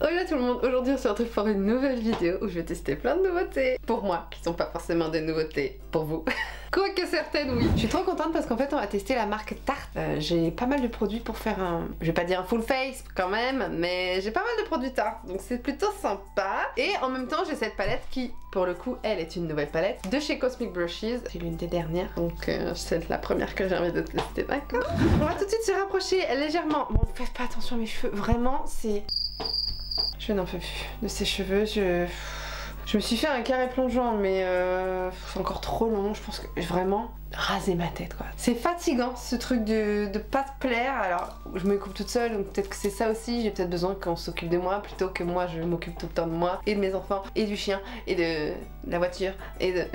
Hola tout le monde, aujourd'hui on se retrouve pour une nouvelle vidéo où je vais tester plein de nouveautés. Pour moi, qui sont pas forcément des nouveautés pour vous. Quoique certaines oui. Je suis trop contente parce qu'en fait on va tester la marque Tarte. J'ai pas mal de produits pour faire un... Je vais pas dire un full face quand même, mais j'ai pas mal de produits Tarte. Donc c'est plutôt sympa. Et en même temps j'ai cette palette qui, pour le coup, elle est une nouvelle palette de chez Cosmic Brushes. C'est l'une des dernières, donc c'est la première que j'ai envie de tester, d'accord? On va tout de suite se rapprocher légèrement. Bon, faites pas attention à mes cheveux, vraiment c'est... Je n'en peux plus de ces cheveux, je me suis fait un carré plongeant mais c'est encore trop long, je pense que vraiment raser ma tête quoi. C'est fatigant ce truc de pas te plaire, alors je me coupe toute seule donc peut-être que c'est ça aussi, j'ai peut-être besoin qu'on s'occupe de moi plutôt que moi je m'occupe tout le temps de moi et de mes enfants et du chien et de la voiture et de...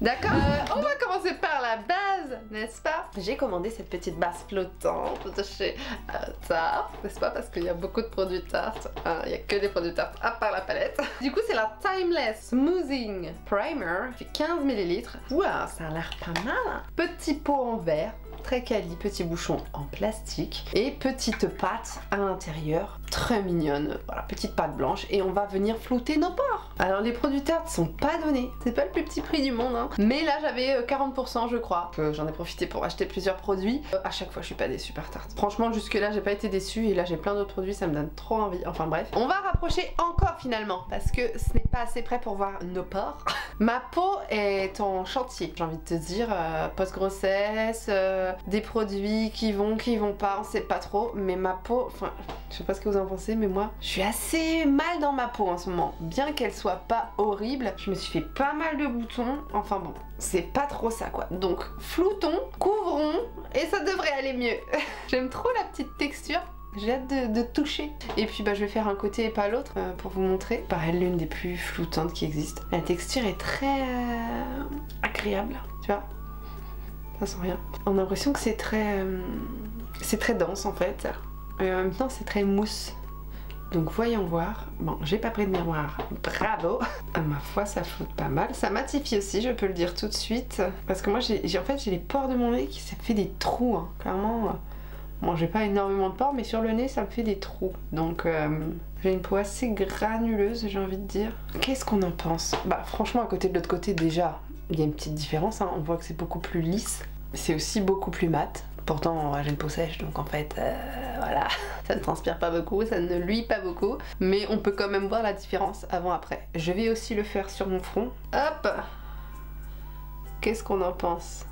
D'accord, on va commencer par la base, n'est-ce pas? J'ai commandé cette petite base flottante de chez Tarte, n'est-ce pas? Parce qu'il y a beaucoup de produits Tarte, il n'y a que des produits Tarte à part la palette. Du coup c'est la Timeless Smoothing Primer, fait 15 ml. Ouah, ça a l'air pas mal. Petit pot en verre, très quali, petit bouchon en plastique et petite pâte à l'intérieur, très mignonne. Voilà, petite pâte blanche et on va venir flouter nos pores. Alors les produits Tarte sont pas donnés, c'est pas le plus petit prix du monde hein. Mais là j'avais 40% je crois. J'en ai profité pour acheter plusieurs produits. À chaque fois je suis pas déçue par Tarte. Franchement jusque là j'ai pas été déçue et là j'ai plein d'autres produits, ça me donne trop envie. Enfin bref. On va rapprocher encore finalement parce que ce n'est pas assez près pour voir nos pores. Ma peau est en chantier, j'ai envie de te dire, post-grossesse, des produits qui vont pas, on sait pas trop, mais ma peau, enfin je sais pas ce que vous en pensez mais moi je suis assez mal dans ma peau en ce moment. Bien qu'elle soit pas horrible, je me suis fait pas mal de boutons, enfin bon, c'est pas trop ça quoi. Donc floutons, couvrons et ça devrait aller mieux. J'aime trop la petite texture. J'ai hâte de toucher. Et puis bah je vais faire un côté et pas l'autre pour vous montrer. Pareil, l'une des plus floutantes qui existent. La texture est très agréable, tu vois. Ça sent rien. On a l'impression que c'est très dense en fait. Et en même temps c'est très mousse. Donc voyons voir. Bon, j'ai pas pris de miroir. Bravo. À ma foi, ça flotte pas mal. Ça matifie aussi, je peux le dire tout de suite. Parce que moi, en fait, j'ai les pores de mon nez qui s'est fait des trous. Hein. Clairement, bon, j'ai pas énormément de pores, mais sur le nez, ça me fait des trous. Donc, j'ai une peau assez granuleuse, j'ai envie de dire. Qu'est-ce qu'on en pense? Bah, franchement, à côté de l'autre côté, déjà, il y a une petite différence. Hein. On voit que c'est beaucoup plus lisse. C'est aussi beaucoup plus mat. Pourtant j'ai une peau sèche donc en fait voilà, ça ne transpire pas beaucoup, ça ne luit pas beaucoup, mais on peut quand même voir la différence avant-après. Je vais aussi le faire sur mon front. Hop! Qu'est-ce qu'on en pense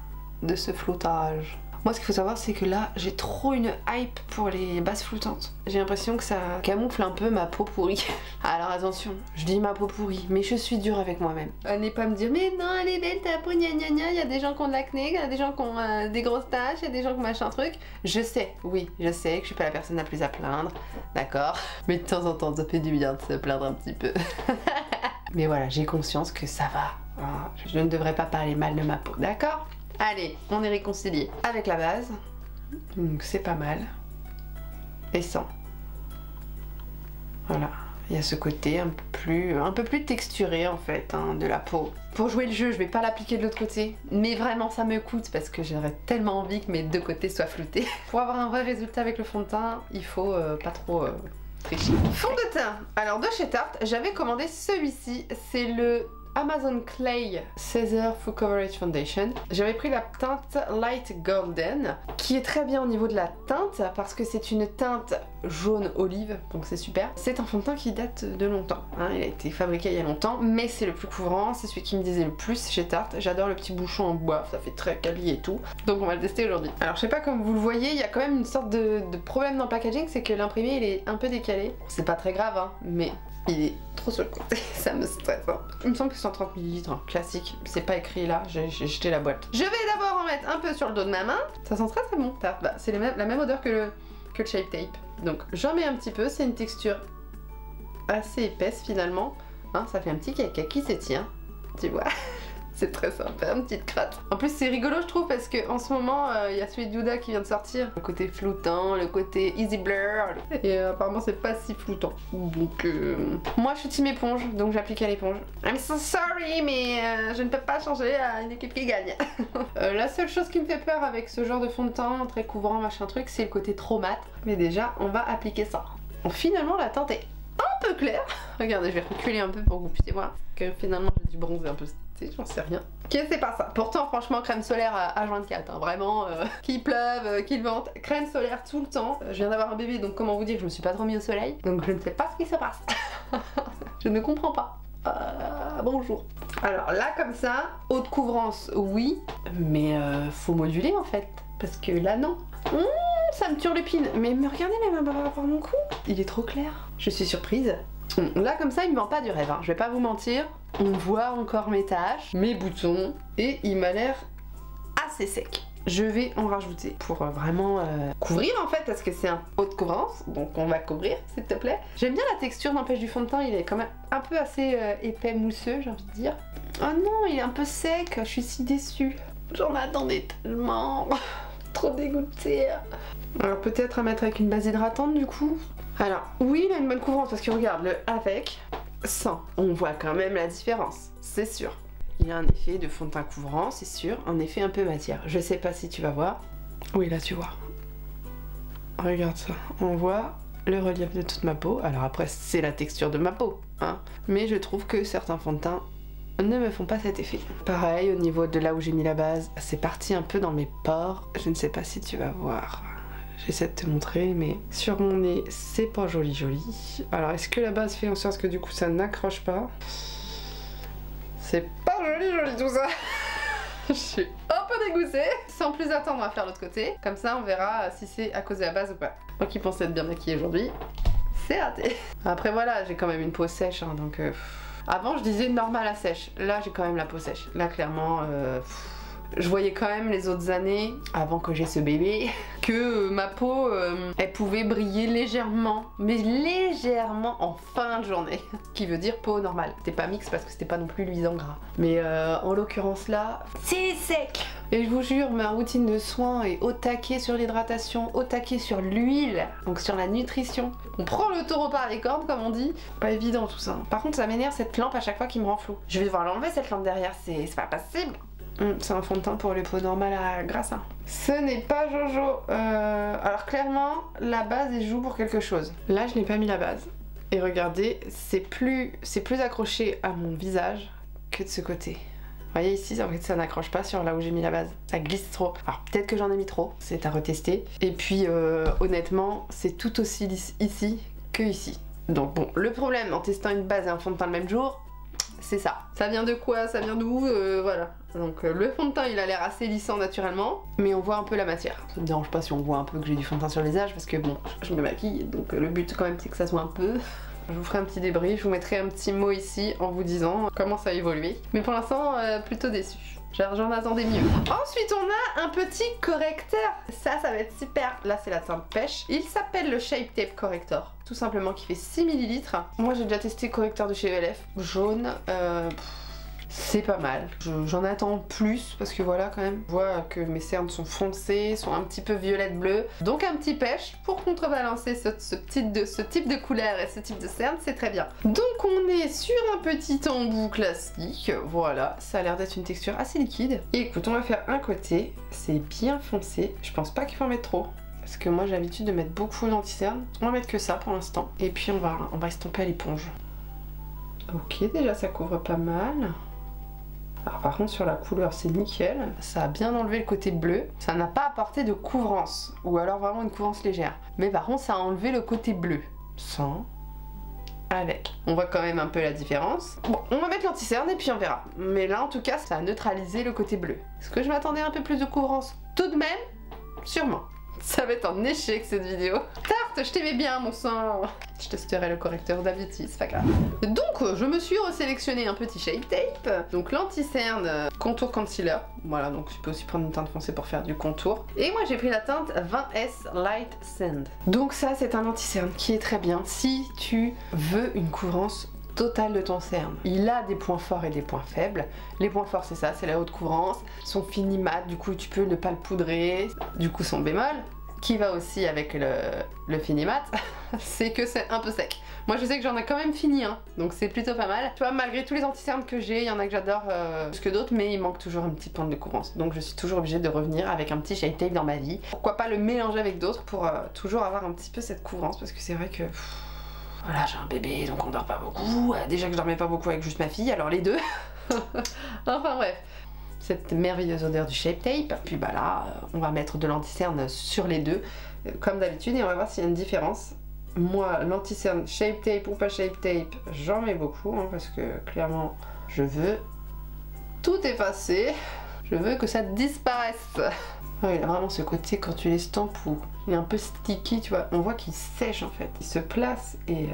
de ce floutage? Moi ce qu'il faut savoir c'est que là j'ai trop une hype pour les bases floutantes. J'ai l'impression que ça camoufle un peu ma peau pourrie. Alors attention, je dis ma peau pourrie, mais je suis dure avec moi-même. Allez pas me dire mais non elle est belle ta peau gna gna gna, il y a des gens qui ont de l'acné, il y a des gens qui ont des grosses taches, il y a des gens qui ont machin truc. Je sais, oui, je sais que je suis pas la personne la plus à plaindre, d'accord. Mais de temps en temps ça fait du bien de se plaindre un petit peu. Mais voilà, j'ai conscience que ça va. Je ne devrais pas parler mal de ma peau, d'accord? Allez, on est réconciliés avec la base, donc c'est pas mal, et sans. Voilà, il y a ce côté un peu plus texturé en fait hein, de la peau. Pour jouer le jeu, je vais pas l'appliquer de l'autre côté, mais vraiment ça me coûte parce que j'aurais tellement envie que mes deux côtés soient floutés. Pour avoir un vrai résultat avec le fond de teint, il faut pas trop tricher. Fond de teint, alors de chez Tarte, j'avais commandé celui-ci, c'est le Amazon Clay César Full Coverage Foundation. J'avais pris la teinte Light Golden qui est très bien au niveau de la teinte parce que c'est une teinte jaune olive donc c'est super. C'est un fond de teint qui date de longtemps hein. Il a été fabriqué il y a longtemps mais c'est le plus couvrant, c'est celui qui me disait le plus chez Tarte. J'adore le petit bouchon en bois, ça fait très quali et tout, donc on va le tester aujourd'hui. Alors je sais pas comme vous le voyez, il y a quand même une sorte de problème dans le packaging, c'est que l'imprimé il est un peu décalé. C'est pas très grave hein, mais il est trop sur le côté, ça me stresse. Hein. Il me semble que c'est 130 ml, hein, classique, c'est pas écrit là, j'ai jeté la boîte. Je vais d'abord en mettre un peu sur le dos de ma main, ça sent très bon, Tarte. Bah, c'est la même odeur que le Shape Tape. Donc j'en mets un petit peu, c'est une texture assez épaisse finalement, hein, ça fait un petit caca qui s'étire, tu vois. C'est très sympa, une petite crotte. En plus c'est rigolo je trouve parce que en ce moment il y a celui de Huda qui vient de sortir. Le côté floutant, le côté easy blur. Et apparemment c'est pas si floutant. Donc moi je suis team éponge, donc j'applique à l'éponge. I'm so sorry mais je ne peux pas changer à une équipe qui gagne. La seule chose qui me fait peur avec ce genre de fond de teint très couvrant machin truc, c'est le côté trop mat. Mais déjà on va appliquer ça. Bon, finalement la teinte est un peu claire. Regardez, je vais reculer un peu pour que vous puissiez voir que finalement j'ai dû bronzer un peu. J'en sais rien. Ok, c'est pas ça. Pourtant, franchement, crème solaire à 24, hein, vraiment, qu'il pleuve, qu'il vente, crème solaire tout le temps. Je viens d'avoir un bébé, donc comment vous dire, je me suis pas trop mis au soleil, donc je ne sais pas ce qui se passe. Je ne comprends pas. Bonjour. Alors là, comme ça, haute couvrance, oui, mais faut moduler en fait, parce que là, non. Ça me turlupine. Mais regardez même par rapport à mon cou, il est trop clair. Je suis surprise. Là comme ça il me vend pas du rêve, hein. Je vais pas vous mentir, on voit encore mes taches, mes boutons, et il m'a l'air assez sec. Je vais en rajouter pour vraiment couvrir en fait, parce que c'est un haute couvrance, donc on va couvrir s'il te plaît. J'aime bien la texture n'empêche du fond de teint, il est quand même un peu assez épais, mousseux j'ai envie de dire. Oh non, il est un peu sec, je suis si déçue. J'en attendais tellement, trop dégoûtée. Alors peut-être à mettre avec une base hydratante du coup. Alors, oui, il a une bonne couvrance parce que regarde, le avec, sans, on voit quand même la différence, c'est sûr. Il a un effet de fond de teint couvrant, c'est sûr, un effet un peu matière. Je sais pas si tu vas voir. Oui, là tu vois. Regarde ça, on voit le relief de toute ma peau. Alors après, c'est la texture de ma peau, hein. Mais je trouve que certains fonds de teint ne me font pas cet effet. Pareil, au niveau de là où j'ai mis la base, c'est parti un peu dans mes pores. Je ne sais pas si tu vas voir. J'essaie de te montrer, mais sur mon nez, c'est pas joli joli. Alors, est-ce que la base fait en sorte que du coup ça n'accroche pas? C'est pas joli joli tout ça. Je suis un peu dégoûtée. Sans plus attendre, on va faire l'autre côté. Comme ça, on verra si c'est à cause de la base ou pas. Moi qui pensais être bien maquillée aujourd'hui, c'est raté. Après voilà, j'ai quand même une peau sèche, hein, donc... Avant, je disais normal à sèche. Là, j'ai quand même la peau sèche. Là, clairement... Je voyais quand même les autres années, avant que j'ai ce bébé, que ma peau, elle pouvait briller légèrement, mais légèrement en fin de journée. Qui veut dire peau normale. C'était pas mix parce que c'était pas non plus luisant gras. Mais en l'occurrence là, c'est sec. Et je vous jure, ma routine de soins est au taquet sur l'hydratation, au taquet sur l'huile, donc sur la nutrition. On prend le taureau par les cornes comme on dit. Pas évident tout ça. Par contre, ça m'énerve cette lampe à chaque fois qui me rend flou. Je vais devoir l'enlever cette lampe derrière, c'est pas possible. C'est un fond de teint pour les peaux normales à grassin. Ce n'est pas Jojo. Alors clairement, la base elle joue pour quelque chose. Là, je n'ai pas mis la base. Et regardez, c'est plus accroché à mon visage que de ce côté. Vous voyez ici, en fait, ça n'accroche pas sur là où j'ai mis la base. Ça glisse trop. Alors peut-être que j'en ai mis trop, c'est à retester. Et puis honnêtement, c'est tout aussi lisse ici que ici. Donc bon, le problème en testant une base et un fond de teint le même jour, c'est ça. Ça vient de quoi? Ça vient d'où? Voilà. Donc le fond de teint il a l'air assez lissant naturellement, mais on voit un peu la matière. Ça me dérange pas si on voit un peu que j'ai du fond de teint sur le visage parce que bon, je me maquille, donc le but quand même c'est que ça soit un peu... Je vous ferai un petit débrief, je vous mettrai un petit mot ici en vous disant comment ça a évolué. Mais pour l'instant, plutôt déçu. J'en attendais mieux. Ensuite, on a un petit correcteur. Ça va être super. Là, c'est la teinte pêche. Il s'appelle le Shape Tape Corrector. Tout simplement, qui fait 6 ml. Moi, j'ai déjà testé le correcteur de chez ELF. Jaune. C'est pas mal. J'en attends plus parce que voilà quand même. Je vois que mes cernes sont foncées, sont un petit peu violettes bleues. Donc un petit pêche pour contrebalancer ce type de couleur et ce type de cernes, c'est très bien. Donc on est sur un petit embout classique. Voilà, ça a l'air d'être une texture assez liquide. Et écoute, on va faire un côté. C'est bien foncé. Je pense pas qu'il faut en mettre trop. Parce que moi j'ai l'habitude de mettre beaucoup d'anti-cernes. On va mettre que ça pour l'instant. Et puis on va estomper à l'éponge. Ok, déjà ça couvre pas mal. Alors par contre sur la couleur c'est nickel, ça a bien enlevé le côté bleu, ça n'a pas apporté de couvrance, ou alors vraiment une couvrance légère. Mais par contre ça a enlevé le côté bleu, sans, avec. On voit quand même un peu la différence. Bon, on va mettre l'anti-cerne et puis on verra. Mais là en tout cas ça a neutralisé le côté bleu. Est-ce que je m'attendais à un peu plus de couvrance? Tout de même, sûrement. Ça va être un échec cette vidéo. Tarte, je t'aimais bien mon sang. Je testerai le correcteur d'Aviti, c'est pas grave. Donc je me suis resélectionné un petit Shape Tape. Donc l'anti-cerne contour concealer. Voilà, donc tu peux aussi prendre une teinte foncée pour faire du contour. Et moi j'ai pris la teinte 20S Light Sand. Donc ça c'est un anti-cerne qui est très bien si tu veux une couvrance total de ton cerne. Il a des points forts et des points faibles. Les points forts c'est ça, c'est la haute couvrance, son fini mat, du coup tu peux ne pas le poudrer. Du coup son bémol, qui va aussi avec le Finimat, c'est que c'est un peu sec. Moi je sais que j'en ai quand même fini un, donc c'est plutôt pas mal. Tu vois, malgré tous les anti-cernes que j'ai, il y en a que j'adore plus que d'autres, mais il manque toujours une petite pointe de couvrance. Donc je suis toujours obligée de revenir avec un petit Shape Tape dans ma vie. Pourquoi pas le mélanger avec d'autres pour toujours avoir un petit peu cette couvrance, parce que c'est vrai que... voilà, j'ai un bébé, donc on dort pas beaucoup. Déjà que je dormais pas beaucoup avec juste ma fille, alors les deux. Enfin bref. Cette merveilleuse odeur du Shape Tape. Puis bah là, on va mettre de l'anti-cerne sur les deux, comme d'habitude, et on va voir s'il y a une différence. Moi, l'anti-cerne Shape Tape ou pas Shape Tape, j'en mets beaucoup, hein, parce que clairement, je veux tout effacer. Je veux que ça disparaisse. Oh, il a vraiment ce côté quand tu l'estampes où il est un peu sticky, tu vois. On voit qu'il sèche en fait. Il se place et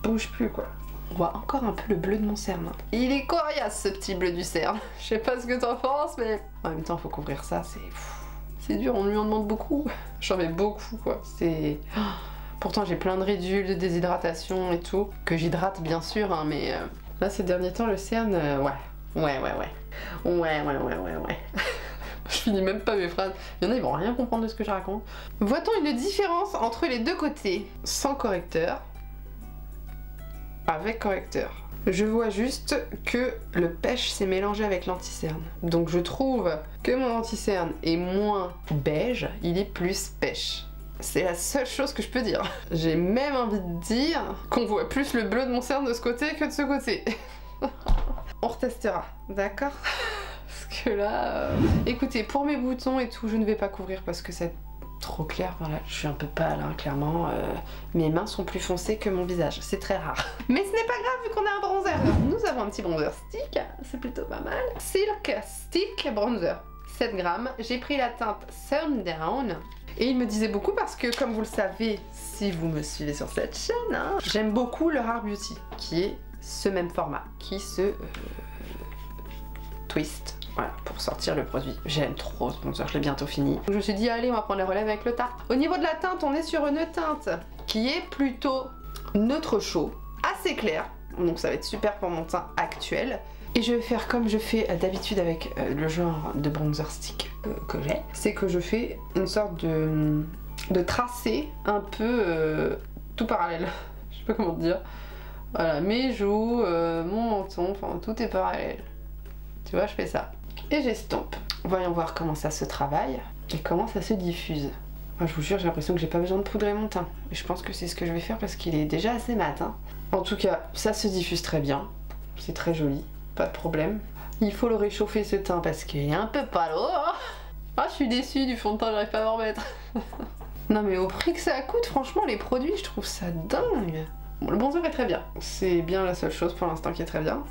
bouge plus quoi. On voit encore un peu le bleu de mon cerne. Il est coriace ce petit bleu du cerne. Je sais pas ce que t'en penses, mais en même temps, faut couvrir ça. C'est dur, on lui en demande beaucoup. J'en mets beaucoup quoi. C'est... Pourtant, j'ai plein de ridules, de déshydratation et tout. Que j'hydrate bien sûr, hein, mais là, ces derniers temps, le cerne, ouais. Je finis même pas mes phrases. Il y en a, ils vont rien comprendre de ce que je raconte. Voit-on une différence entre les deux côtés? Sans correcteur, avec correcteur. Je vois juste que le pêche s'est mélangé avec l'anti-cerne. Donc je trouve que mon anti-cerne est moins beige, il est plus pêche. C'est la seule chose que je peux dire. J'ai même envie de dire qu'on voit plus le bleu de mon cerne de ce côté que de ce côté. On retestera, d'accord? Parce que là... Écoutez, pour mes boutons et tout, je ne vais pas couvrir parce que c'est trop clair. Voilà, je suis un peu pâle, hein, clairement. Mes mains sont plus foncées que mon visage. C'est très rare. Mais ce n'est pas grave vu qu'on a un bronzer. Nous avons un petit bronzer stick. C'est plutôt pas mal. Silk Stick Bronzer. 7 grammes. J'ai pris la teinte Sundown. Et il me disait beaucoup parce que, comme vous le savez, si vous me suivez sur cette chaîne, hein, j'aime beaucoup le Rare Beauty, qui est ce même format, qui se twist. Voilà, pour sortir le produit. J'aime trop ce bronzer, je l'ai bientôt fini. Donc je me suis dit, allez, on va prendre la relève avec le Tarte. Au niveau de la teinte, on est sur une teinte qui est plutôt neutre chaud, assez clair. Donc ça va être super pour mon teint actuel. Et je vais faire comme je fais d'habitude avec le genre de bronzer stick que j'ai. C'est que je fais une sorte de tracé un peu tout parallèle. Je sais pas comment te dire. Voilà, mes joues, mon menton, enfin tout est parallèle. Tu vois, je fais ça. Et j'estompe. Voyons voir comment ça se travaille et comment ça se diffuse. Moi, je vous jure, j'ai l'impression que j'ai pas besoin de poudrer mon teint. Et je pense que c'est ce que je vais faire parce qu'il est déjà assez mat. Hein. En tout cas, ça se diffuse très bien. C'est très joli, pas de problème. Il faut le réchauffer ce teint parce qu'il est un peu palo. Hein. Ah, je suis déçue du fond de teint, j'arrive pas à m'en remettre. Non mais au prix que ça coûte, franchement, les produits, je trouve ça dingue. Bon, le bronzer est très bien. C'est bien la seule chose pour l'instant qui est très bien.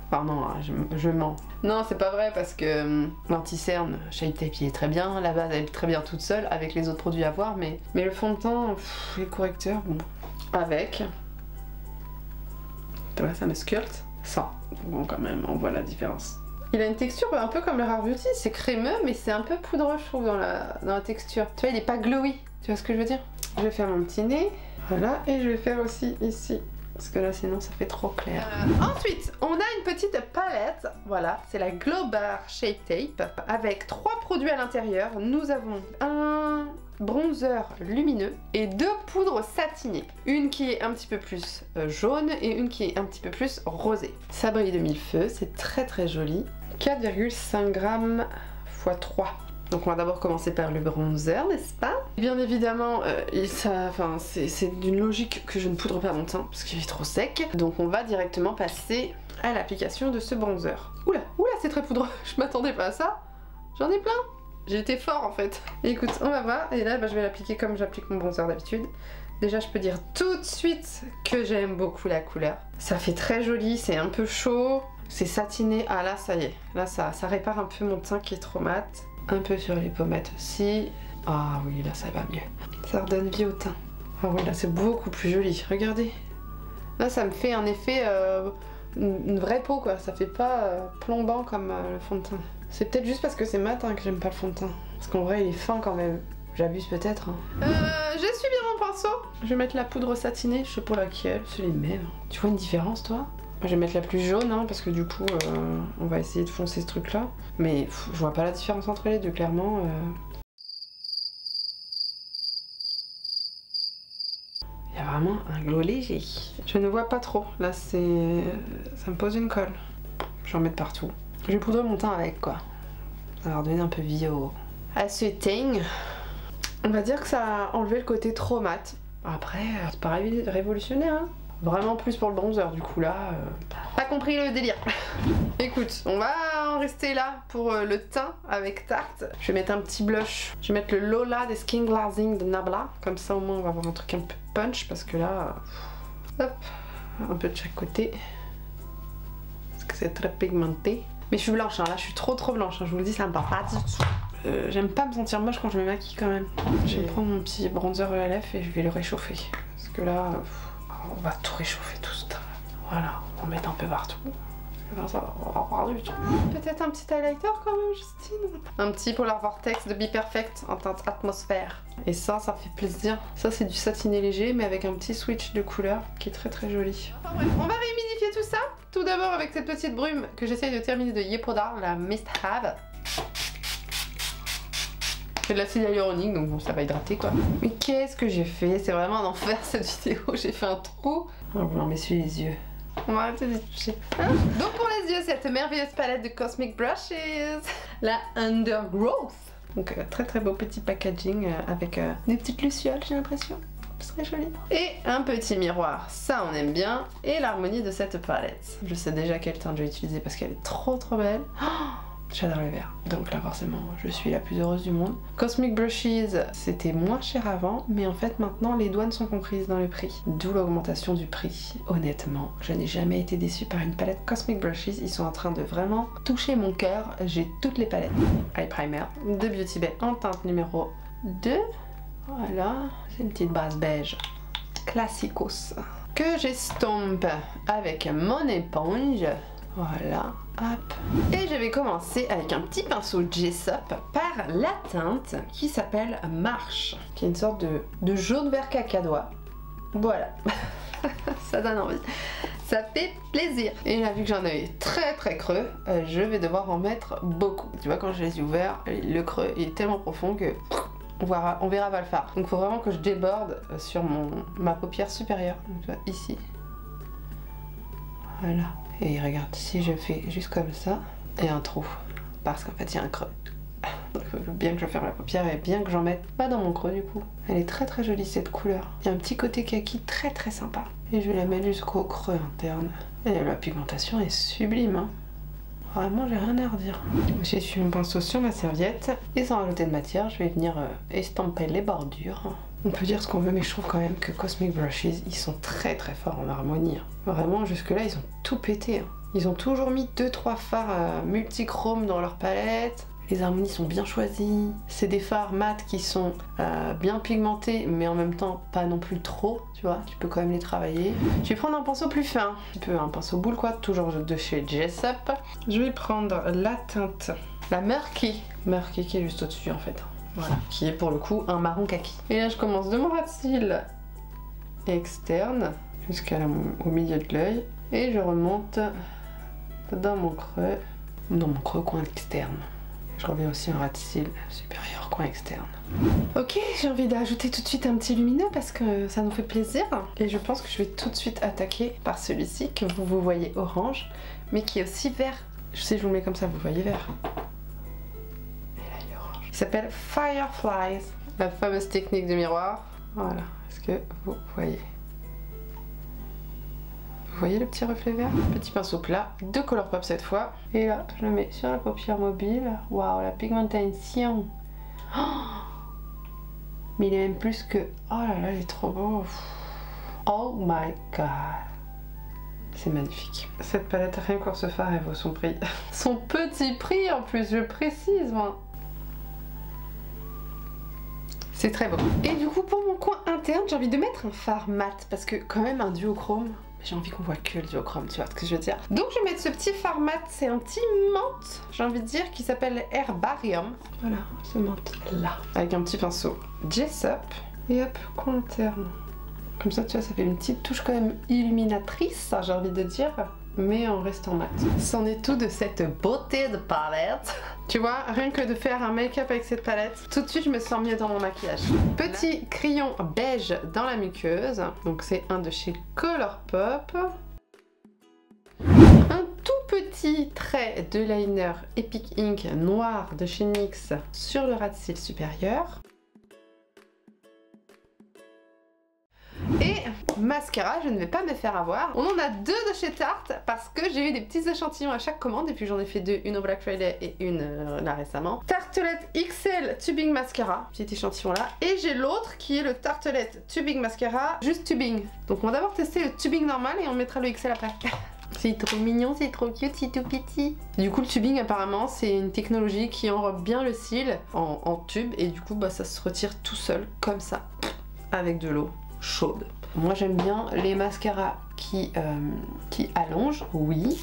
Enfin non, je mens. Non, c'est pas vrai parce que l'anti-cerne, Shape Tape, il est très bien. La base, elle est très bien toute seule avec les autres produits à voir. Mais le fond de teint, les correcteurs, bon. Avec. Tu vois, ça me sculpte. Sans. Bon, quand même, on voit la différence. Il a une texture un peu comme le Rare Beauty. C'est crémeux, mais c'est un peu poudreux, je trouve, dans la texture. Tu vois, il est pas glowy. Tu vois ce que je veux dire? Je vais faire mon petit nez. Voilà, et je vais faire aussi ici. Parce que là sinon ça fait trop clair. Ensuite, on a une petite palette. Voilà, c'est la Glow Bar Shape Tape. Avec 3 produits à l'intérieur. Nous avons un bronzer lumineux et 2 poudres satinées. Une qui est un petit peu plus jaune et une qui est un petit peu plus rosée. Ça brille de mille feux, c'est très très joli. 4,5 grammes x 3. Donc on va d'abord commencer par le bronzer, n'est-ce pas? Bien évidemment, c'est d'une logique que je ne poudre pas mon teint parce qu'il est trop sec. Donc on va directement passer à l'application de ce bronzer. Oula, c'est très poudreux, je m'attendais pas à ça. J'en ai plein. J'ai été fort en fait. Et écoute, on va voir. Et là, je vais l'appliquer comme j'applique mon bronzer d'habitude. Déjà, je peux dire tout de suite que j'aime beaucoup la couleur. Ça fait très joli, c'est un peu chaud. C'est satiné. Ah là, ça y est. Là, ça répare un peu mon teint qui est trop mat. Un peu sur les pommettes aussi. Ah oui, là ça va mieux. Ça redonne vie au teint. Ah oui, là c'est beaucoup plus joli. Regardez. Là ça me fait un effet une vraie peau quoi. Ça fait pas plombant comme le fond de teint. C'est peut-être juste parce que c'est mat hein, que j'aime pas le fond de teint. Parce qu'en vrai il est fin quand même. J'abuse peut-être. Hein. J'essuie bien mon pinceau. Je vais mettre la poudre satinée. Je sais pas laquelle. C'est les mêmes. Tu vois une différence toi? Moi, je vais mettre la plus jaune hein, parce que du coup on va essayer de foncer ce truc là. Mais je vois pas la différence entre les deux clairement. vraiment un glow léger. Je ne vois pas trop. Là, c'est... ça me pose une colle. Je vais en mettre partout. Je vais poudrer mon teint avec, quoi. Ça va leur donner un peu vie à ce teint. On va dire que ça a enlevé le côté trop mat. Après, c'est pas révolutionnaire, hein. Vraiment plus pour le bronzer, du coup là... Pas compris le délire. Écoute, on va en rester là pour le teint avec Tarte. Je vais mettre un petit blush. Je vais mettre le Lola des Skin Glazing de Nabla. Comme ça au moins on va avoir un truc un peu punch parce que là... Hop, un peu de chaque côté. Parce que c'est très pigmenté. Mais je suis blanche, hein. Là je suis trop blanche, hein. Je vous le dis, ça me parle pas du tout. J'aime pas me sentir moche quand je me maquille quand même. Je vais prendre mon petit bronzer ELF et je vais le réchauffer. Parce que là... on va tout réchauffer tout ce temps. Voilà, on va mettre un peu partout. Ça va avoir du tout. Peut-être un petit highlighter quand même, Justine. Un petit Polar Vortex de Be Perfect en teinte atmosphère. Et ça fait plaisir. Ça c'est du satiné léger mais avec un petit switch de couleur qui est très joli. Enfin bref, on va réhumidifier tout ça. Tout d'abord avec cette petite brume que j'essaye de terminer de Yepoda, la Mist Have. C'est de l'acide hyaluronique donc bon ça va hydrater quoi. Mais qu'est-ce que j'ai fait? C'est vraiment un enfer cette vidéo. J'ai fait un trou. On va m'essuyer les yeux. On va arrêter de toucher. Hein? Donc pour les yeux, cette merveilleuse palette de Cosmic Brushes, la Undergrowth. Donc très beau petit packaging avec des petites lucioles, j'ai l'impression. C'est très joli. Et un petit miroir, ça on aime bien. Et l'harmonie de cette palette. Je sais déjà quel teint je vais utiliser parce qu'elle est trop belle. Oh, j'adore le vert, donc là forcément je suis la plus heureuse du monde. Cosmic Brushes, c'était moins cher avant, mais en fait maintenant les douanes sont comprises dans le prix. D'où l'augmentation du prix. Honnêtement, je n'ai jamais été déçue par une palette Cosmic Brushes, ils sont en train de vraiment toucher mon cœur. J'ai toutes les palettes. Eye Primer de Beauty Bay en teinte numéro 2. Voilà, c'est une petite base beige. Classicos. Que j'estompe avec mon éponge. Voilà, hop. Et je vais commencer avec un petit pinceau Jessup par la teinte qui s'appelle Marche, qui est une sorte de jaune vert cacadois. Voilà, ça donne envie. Ça fait plaisir. Et là, vu que j'ai un œil très creux, je vais devoir en mettre beaucoup. Tu vois, quand j'ai les yeux ouverts, le creux est tellement profond que... on verra va le faire. Donc il faut vraiment que je déborde sur ma paupière supérieure. Donc tu vois, ici. Voilà. Et regarde, si je fais juste comme ça, il y a un trou. Parce qu'en fait, il y a un creux. Donc il faut bien que je ferme la paupière et bien que j'en mette pas dans mon creux du coup. Elle est très jolie cette couleur. Il y a un petit côté kaki très sympa. Et je vais la mettre jusqu'au creux interne. Et la pigmentation est sublime, hein. Vraiment, j'ai rien à redire. J'ai essuyé mon pinceau sur ma serviette. Et sans rajouter de matière, je vais venir estomper les bordures. On peut dire ce qu'on veut, mais je trouve quand même que Cosmic Brushes, ils sont très forts en harmonie. Vraiment, jusque-là, ils ont tout pété. Ils ont toujours mis 2-3 fards multichromes dans leur palette. Les harmonies sont bien choisies. C'est des fards mat qui sont bien pigmentés, mais en même temps pas non plus trop, tu vois. Tu peux quand même les travailler. Je vais prendre un pinceau plus fin, un pinceau boule quoi, toujours de chez Jessup. Je vais prendre la teinte, la Murky qui est juste au-dessus en fait. Voilà, qui est pour le coup un marron kaki. Et là je commence de mon ras de cils externe jusqu'au milieu de l'œil. Et je remonte dans mon creux coin externe. Je reviens aussi en ras de cils supérieur coin externe. Ok, j'ai envie d'ajouter tout de suite un petit lumineux parce que ça nous fait plaisir. Et je pense que je vais tout de suite attaquer par celui-ci que vous voyez orange, mais qui est aussi vert. Je sais, je vous le mets comme ça, vous voyez vert. Il s'appelle Fireflies, la fameuse technique du miroir. Voilà, est-ce que vous voyez? Vous voyez le petit reflet vert? Petit pinceau plat, de Colourpop cette fois. Et là, je le mets sur la paupière mobile. Waouh, la pigmentation. Oh, mais il est même plus que... Oh là là, il est trop beau. Oh my god. C'est magnifique. Cette palette, rien qu'en ce fard, elle vaut son prix. Son petit prix en plus, je précise moi. C'est très beau. Et du coup, pour mon coin interne, j'ai envie de mettre un fard mat. Parce que quand même, un duochrome, j'ai envie qu'on voit que le duochrome, tu vois ce que je veux dire. Donc je vais mettre ce petit fard mat, c'est un petit menthe, j'ai envie de dire, qui s'appelle Herbarium. Voilà, ce menthe là. Avec un petit pinceau Jessup. Et hop, coin interne. Comme ça, tu vois, ça fait une petite touche quand même illuminatrice, j'ai envie de dire, mais en restant mat. C'en est tout de cette beauté de palette. Tu vois, rien que de faire un make-up avec cette palette, tout de suite je me sens mieux dans mon maquillage. Petit crayon beige dans la muqueuse, donc c'est un de chez Colourpop. Un tout petit trait de liner Epic Ink noir de chez NYX sur le ras de cils supérieur. Et mascara, je ne vais pas me faire avoir. On en a deux de chez Tarte parce que j'ai eu des petits échantillons à chaque commande et puis j'en ai fait deux, une au Black Friday et une là récemment. Tartelette XL Tubing Mascara, petit échantillon là. Et j'ai l'autre qui est le Tartelette Tubing Mascara, juste tubing. Donc on va d'abord tester le tubing normal et on mettra le XL après. C'est trop mignon, c'est trop cute, c'est tout petit. Du coup le tubing apparemment c'est une technologie qui enrobe bien le cil en tube et du coup bah, ça se retire tout seul comme ça avec de l'eau chaude. Moi j'aime bien les mascaras qui allongent, oui.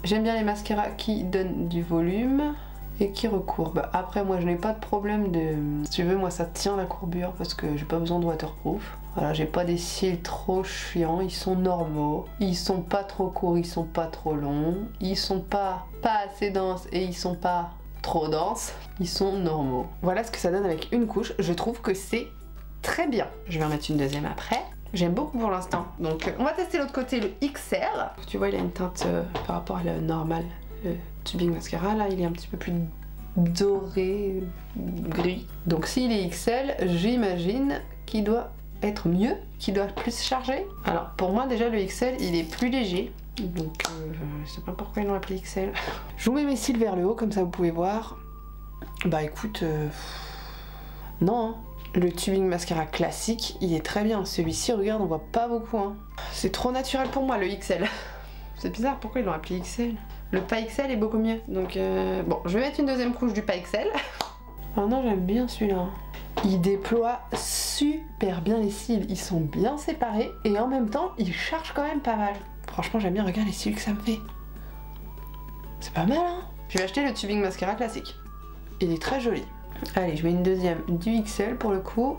J'aime bien les mascaras qui donnent du volume et qui recourbent. Après moi je n'ai pas de problème de... Si tu veux moi ça tient la courbure parce que j'ai pas besoin de waterproof. Voilà, j'ai pas des cils trop chiants, ils sont normaux. Ils sont pas trop courts, ils sont pas trop longs. Ils sont pas assez denses et ils sont pas trop denses. Ils sont normaux. Voilà ce que ça donne avec une couche. Je trouve que c'est très bien. Je vais en mettre une deuxième après. J'aime beaucoup pour l'instant. Donc on va tester l'autre côté, le XL. Tu vois il a une teinte par rapport à le normal. Le tubing mascara là il est un petit peu plus doré, gris. Donc s'il est XL, j'imagine qu'il doit être mieux, qu'il doit plus charger. Alors pour moi déjà le XL il est plus léger. Donc je sais pas pourquoi ils l'ont appelé XL. Je vous mets mes cils vers le haut comme ça vous pouvez voir. Bah écoute, non hein. Le tubing mascara classique, il est très bien. Celui-ci, regarde, on voit pas beaucoup. Hein. C'est trop naturel pour moi, le XL. C'est bizarre, pourquoi ils l'ont appelé XL? Le pas XL est beaucoup mieux. Donc, bon, je vais mettre une deuxième couche du pas XL. Oh non, j'aime bien celui-là. Il déploie super bien les cils. Ils sont bien séparés et en même temps, il charge quand même pas mal. Franchement, j'aime bien. Regarde les cils que ça me fait. C'est pas mal, hein? Je vais acheter le tubing mascara classique. Il est très joli. Allez, je mets une deuxième du XL pour le coup.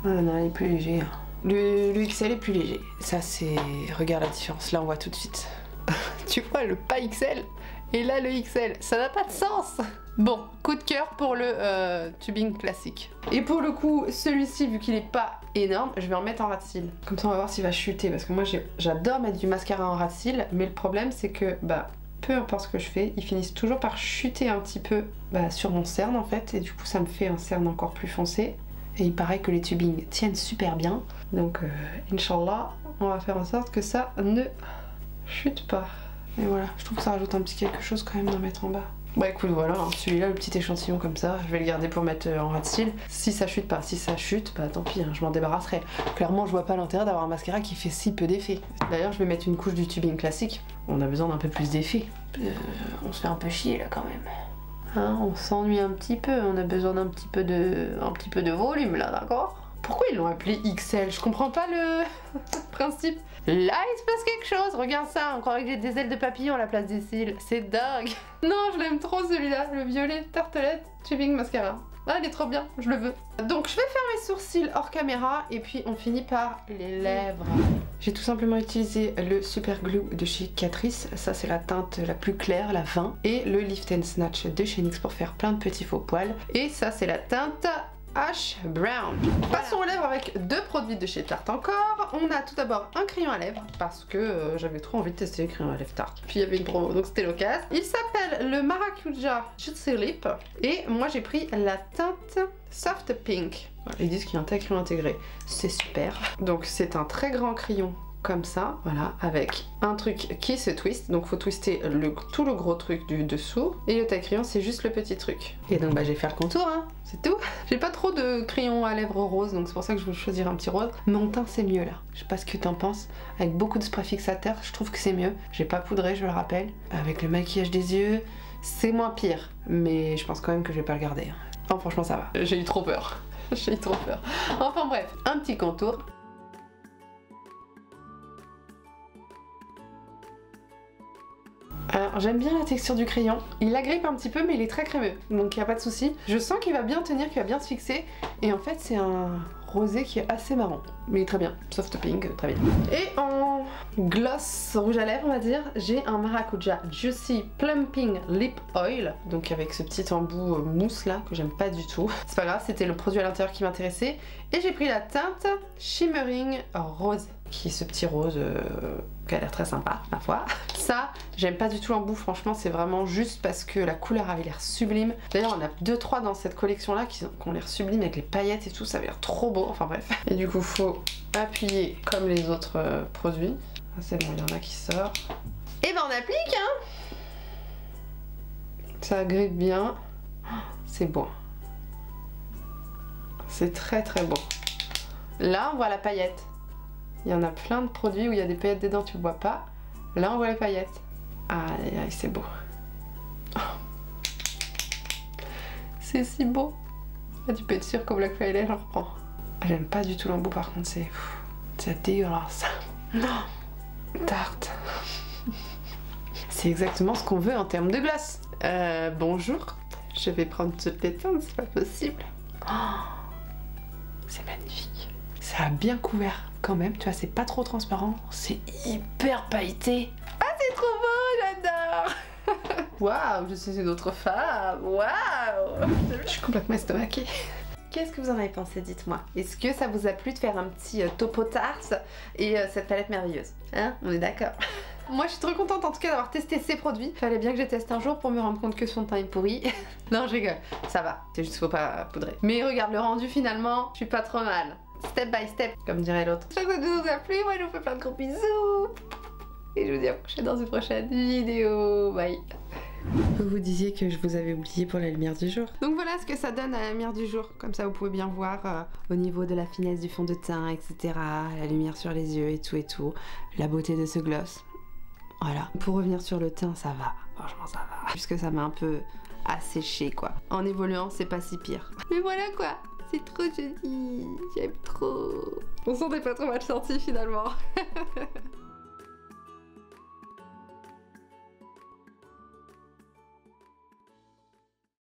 Ah non, il est plus léger. Le XL est plus léger. Ça, c'est... Regarde la différence. Là, on voit tout de suite. Tu vois, le pas XL et là, le XL. Ça n'a pas de sens. Bon, coup de cœur pour le tubing classique. Et pour le coup, celui-ci, vu qu'il est pas énorme, je vais en mettre en ras de cils. Comme ça, on va voir s'il va chuter. Parce que moi, j'adore mettre du mascara en ras de cils. Mais le problème, c'est que... bah, peu importe ce que je fais, ils finissent toujours par chuter un petit peu sur mon cerne en fait et du coup ça me fait un cerne encore plus foncé et il paraît que les tubings tiennent super bien donc Inch'Allah on va faire en sorte que ça ne chute pas. Et voilà, je trouve que ça rajoute un petit quelque chose quand même d'en mettre en bas. Bah écoute voilà, hein, celui-là le petit échantillon comme ça, je vais le garder pour mettre en ras de cils. Si ça chute pas, si ça chute, bah tant pis, hein, je m'en débarrasserai. Clairement je vois pas l'intérêt d'avoir un mascara qui fait si peu d'effet. D'ailleurs je vais mettre une couche du tubing classique. On a besoin d'un peu plus d'effet. On se fait un peu chier là quand même. Hein, on s'ennuie un petit peu, on a besoin d'un petit peu de volume là, d'accord? Pourquoi ils l'ont appelé XL? Je comprends pas le principe. Là il se passe quelque chose, regarde ça, on croirait que j'ai des ailes de papillon à la place des cils. C'est dingue. Non, je l'aime trop celui-là, le violet Tartelette Tubing Mascara. Ah, il est trop bien, je le veux. Donc je vais faire mes sourcils hors caméra et puis on finit par les lèvres. J'ai tout simplement utilisé le Super Glue de chez Catrice, ça c'est la teinte la plus claire, la 20, et le Lift and Snatch de chez NYX pour faire plein de petits faux poils. Et ça c'est la teinte Ash Brown. Passons aux lèvres avec deux produits de chez Tarte encore. On a tout d'abord un crayon à lèvres parce que j'avais trop envie de tester les crayons à lèvres Tarte. Puis il y avait une promo donc c'était l'occasion. Il s'appelle le Maracuja Jutsu Lip et moi j'ai pris la teinte Soft Pink. Voilà, ils disent qu'il y a un tel crayon intégré, c'est super. Donc c'est un très grand crayon comme ça, voilà, avec un truc qui se twist, donc faut twister tout le gros truc du dessous, et le taille crayon c'est juste le petit truc. Et donc bah j'ai fait le contour, hein, c'est tout. J'ai pas trop de crayons à lèvres rose, donc c'est pour ça que je vais choisir un petit rose. Mon teint c'est mieux là, je sais pas ce que t'en penses, avec beaucoup de spray fixateur, je trouve que c'est mieux. J'ai pas poudré, je le rappelle, avec le maquillage des yeux, c'est moins pire, mais je pense quand même que je vais pas le garder. Enfin franchement ça va, j'ai eu trop peur, j'ai eu trop peur. Enfin bref, un petit contour. j'aime bien la texture du crayon. Il agrippe un petit peu mais il est très crémeux, donc il n'y a pas de souci. Je sens qu'il va bien tenir, qu'il va bien se fixer. Et en fait c'est un rosé qui est assez marron, mais très bien, soft pink, très bien. Et en gloss rouge à lèvres on va dire, j'ai un Maracuja Juicy Plumping Lip Oil, donc avec ce petit embout mousse là que j'aime pas du tout. C'est pas grave, c'était le produit à l'intérieur qui m'intéressait. Et j'ai pris la teinte Shimmering Rose, qui est ce petit rose qui a l'air très sympa, ma foi. Ça, j'aime pas du tout l'embout, franchement, c'est vraiment juste parce que la couleur avait l'air sublime. D'ailleurs, on a 2-3 dans cette collection-là qui ont l'air sublimes avec les paillettes et tout, ça avait l'air trop beau, enfin bref. Et du coup, faut appuyer comme les autres produits. Ah, c'est bon, il y en a qui sort. Et ben on applique, hein. Ça grippe bien. C'est beau. C'est très très beau. Là, on voit la paillette. Il y en a plein de produits où il y a des paillettes dedans, tu le vois pas. Là, on voit les paillettes. Aïe, aïe, c'est beau. Oh. C'est si beau. Ah, tu peux être sûr qu'au Black Friday, j'en reprends. J'aime pas du tout l'embout, par contre, c'est dégueulasse. Non. Tarte. C'est exactement ce qu'on veut en termes de glace. Bonjour. Je vais prendre toutes les teintes, c'est pas possible. Oh. C'est magnifique. Ça a bien couvert quand même, tu vois, c'est pas trop transparent. C'est hyper pailleté. Ah, c'est trop beau, j'adore. Waouh, je suis une autre femme. Waouh. Je suis complètement estomaquée. Qu'est-ce que vous en avez pensé, dites-moi. Est-ce que ça vous a plu de faire un petit topo tarte et cette palette merveilleuse? Hein, on est d'accord. Moi je suis trop contente en tout cas d'avoir testé ces produits. Fallait bien que je teste un jour pour me rendre compte que son teint est pourri. Non, je rigole, ça va, c'est juste faut pas poudrer. Mais regarde le rendu finalement, je suis pas trop mal. Step by step, comme dirait l'autre. J'espère que ça vous a plu, moi je vous fais plein de gros bisous. Et je vous dis à la prochaine dans une prochaine vidéo. Bye. Vous vous disiez que je vous avais oublié pour la lumière du jour. Donc voilà ce que ça donne à la lumière du jour. Comme ça vous pouvez bien voir au niveau de la finesse du fond de teint, etc. La lumière sur les yeux et tout. La beauté de ce gloss. Voilà. Pour revenir sur le teint, ça va. Franchement, ça va. Puisque ça m'a un peu asséché, quoi. En évoluant, c'est pas si pire. Mais voilà, quoi. C'est trop joli. J'aime trop. On s'en est pas trop mal sorti, finalement.